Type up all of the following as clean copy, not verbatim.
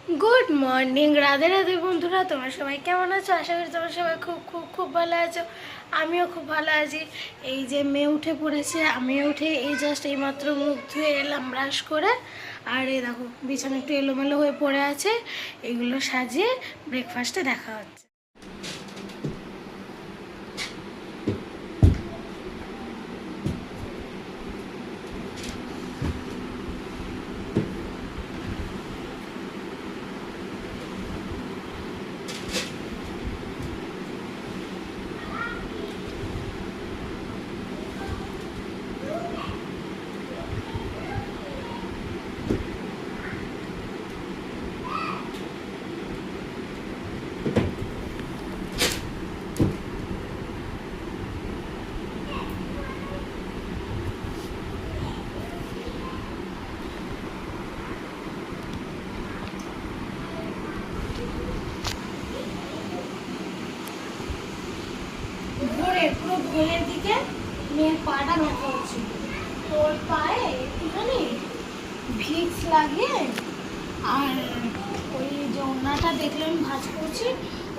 Good morning, Radhe Radhe বন্ধুরা। তোমরা সবাই কেমন আছো? আশা করি তোমরা সবাই খুব খুব খুব ভালো আছো। আমিও খুব ভালো আছি। এই যে মেয়ে উঠে পড়েছে, আমিও উঠে এই জাস্ট এইমাত্র মুখ ধুয়ে এলাম ব্রাশ করে। আর এই দেখো বিছানা একটু এলোমেলো হয়ে পড়ে আছে, এগুলো সাজিয়ে ব্রেকফাস্টে দেখা হচ্ছে। পুরো ভোরের দিকে মেয়ের পাটা ব্যথা হচ্ছিল, তোর পায়ে একটুখানি ভিক্স লাগিয়ে আর ওই যে ওনাটা দেখলে আমি ভাঁজ করছি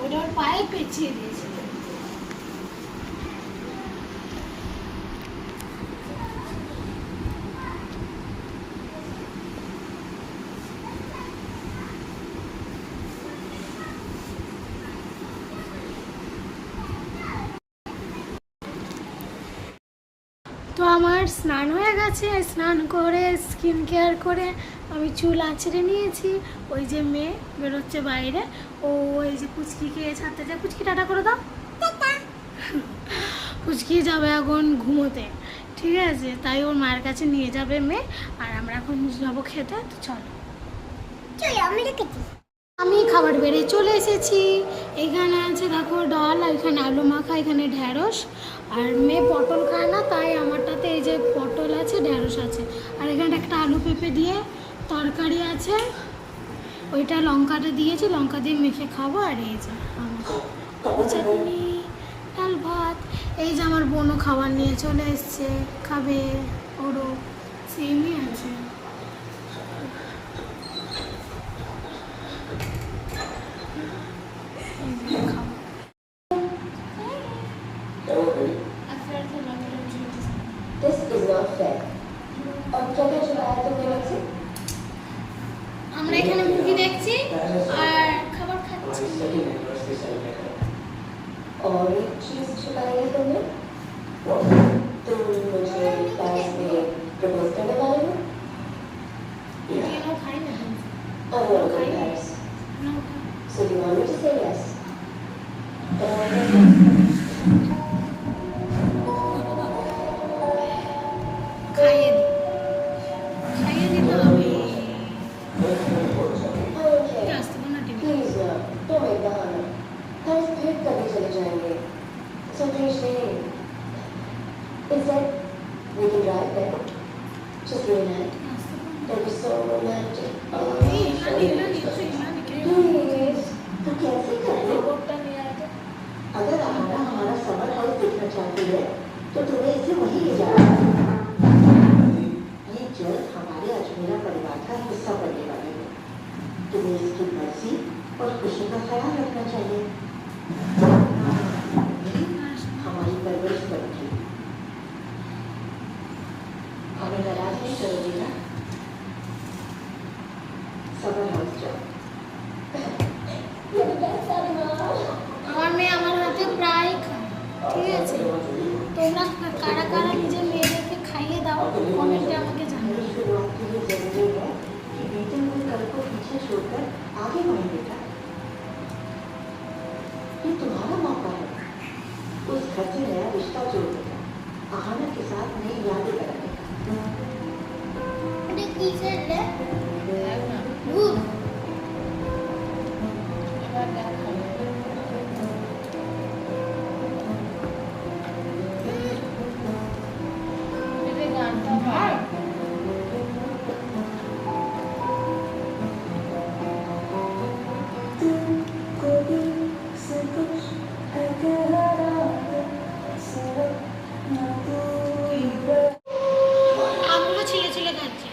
ওটা ওর পায়ে পেঁচিয়ে দিয়েছিল। তো আমার স্নান হয়ে গেছে, স্নান করে স্কিন কেয়ার করে আমি চুল আঁচড়ে নিয়েছি। ওই যে মেয়ে বেরোচ্ছে বাইরে, ও এই যে পুচকিকে ছাড়তে যায়। পুচকি টাটা করে দাও। পুচকি যাবে এখন ঘুমোতে, ঠিক আছে? তাই ওর মায়ের কাছে নিয়ে যাবে মেয়ে, আর আমরা এখন যাবো খেতে। তো চলো আমি খাবার বেড়ে চলে এসেছি। এখানে আছে দেখো ডাল, এখানে আলু মাখা, এখানে ঢ্যাঁড়স। আর মেয়ে পটল খায় না, তাই আমারটাতে এই যে পটল আছে, ঢ্যাঁড়স আছে। আর এখানে একটা আলু পেঁপে দিয়ে তরকারি আছে, ওইটা লঙ্কাটা দিয়েছি, লঙ্কা দিয়ে মেখে খাবো। আর এই যে আমার চাটনি, ডাল ভাত। এই যে আমার বোনও খাবার নিয়ে চলে এসছে, খাবে। ওরও সেমই আছে। আমরা এখানে মুভি দেখছি আর খাবার খাচ্ছি। और एक चीज छुपाई है तुमने? तुम मुझे पास में प्रपोज करने वाले हो? I want to go to Paris. So you want me to say yes? Instead, we can drive there. Just reunite. That'd be so romantic. Please. तो कैसे करें? अगर आहाना हमारा समर हाउस देखना चाहती है, तो तुम्हें इसे वहीं ले जाना है। ये जल्द हमारे अजमेरा परिवार का हिस्सा बनने वाली है। तुम्हें इसकी मर्जी और खुशी का ख्याल रखना चाहिए। हमारी परवरिश करोगी, हमें नाराज नहीं करोगी ना? समर हाउस जाओ। আমার মেয়ে আমার হাতে প্রায় খায়, ঠিক আছে? তোমরা কারা কারা নিজের মেয়েদেরকে খাইয়ে দাও, কমেন্টে আমাকে জানাও। शुरुआत के लिए जरूरी है कि बीते हुए कल को पीछे छोड़कर आगे बढ़े बेटा। ये तुम्हारा मौका है उस घर से नया रिश्ता जोड़ने का, आहाना के साथ नई यादें बनाने का। আমগুলো ছিলে ছিলে খাচ্ছে।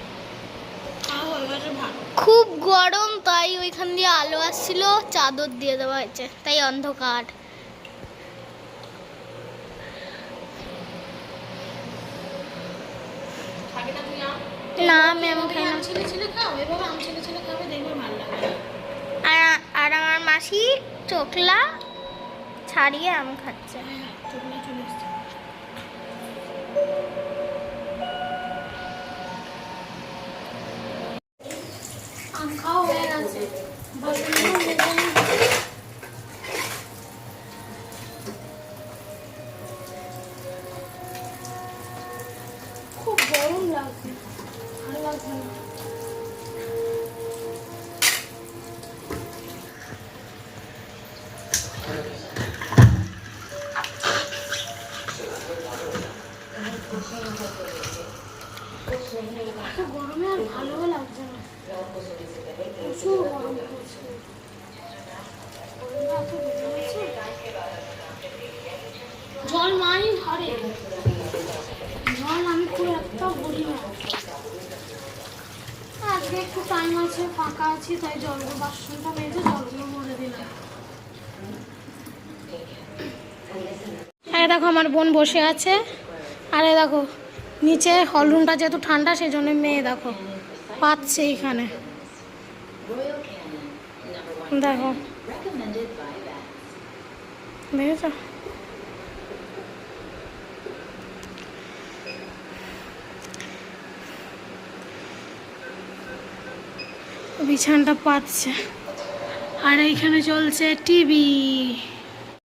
গরম, তাই ওইখান দিয়ে আলো আসছিল, চাদর দিয়ে দেওয়া হয়েছে, তাই অন্ধকার। না আমি খাই না। ছেলে ছেলে খাও, এভাবে আম ছেলে ছেলে খাবে, দেখবে ভালো লাগবে। আর আমার মাসি চোখলা ছাড়িয়ে আম খাচ্ছে। চলে চলে এসছে। আম খাওয়া হয়ে গেছে। খুব গরম লাগছে, ভালো লাগছে না। এত গরমে আর ভালোও লাগছে না, প্রচুর গরম পড়ছে। গরমটা এত বেড়ে গেছে। জল নাই ঘরে, জল আমি খুব একটা ভরি না। আজকে একটু টাইম আছে, ফাঁকা আছি, তাই জলগুলো বাসনটা মেজে জলগুলো ভরে দিলাম। দেখো আমার বোন বসে আছে, আরে দেখো নিচে হলরুমটা যেহেতু ঠান্ডা সেই জন্য মেয়ে দেখো পাচ্ছে এখানে, দেখো দেখেছো। বিছানাটা পাচ্ছে আর এইখানে চলছে টিভি।